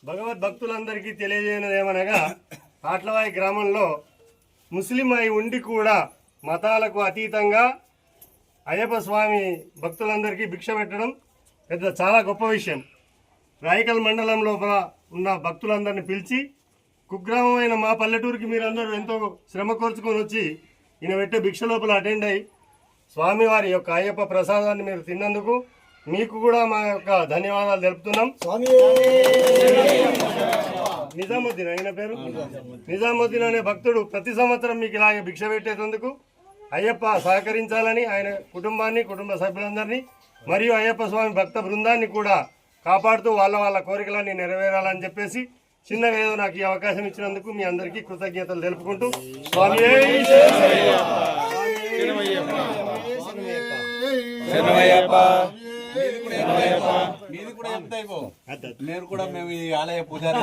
భగవద్భక్తులందరికీ తెలియజేయనది ఏమనగా ఆట్లవాయి గ్రామంలో ముస్లిం అయి ఉండి కూడా మతాలకు అతీతంగా అయ్యప్ప స్వామి భక్తులందరికీ భిక్ష పెట్టడం చాలా గొప్ప విషయం. రాయకల్ మండలం లోపల ఉన్న భక్తులందరినీ పిలిచి కుగ్రామమైన మా పల్లెటూరుకి మీరందరూ ఎంతో శ్రమ కోర్చుకొని వచ్చి ఈయన పెట్టే భిక్ష లోపల అటెండ్ అయ్యి స్వామివారి యొక్క అయ్యప్ప ప్రసాదాన్ని మీరు తిన్నందుకు మీకు కూడా మా యొక్క ధన్యవాదాలు తెలుపుతున్నాం. నిజాముద్దీన్ ఆయన పేరు నిజాముద్దీన్ అనే భక్తుడు ప్రతి సంవత్సరం మీకు ఇలాగే భిక్ష పెట్టేందుకు అయ్యప్ప సహకరించాలని ఆయన కుటుంబాన్ని కుటుంబ సభ్యులందరినీ మరియు అయ్యప్ప స్వామి భక్త బృందాన్ని కూడా కాపాడుతూ వాళ్ళ కోరికలన్నీ నెరవేరాలని చెప్పేసి చిన్నగా ఏదో నాకు ఈ అవకాశం ఇచ్చినందుకు మీ అందరికీ కృతజ్ఞతలు తెలుపుకుంటూ స్వామి మీరు కూడా మేము ఈ ఆలయ పూజారి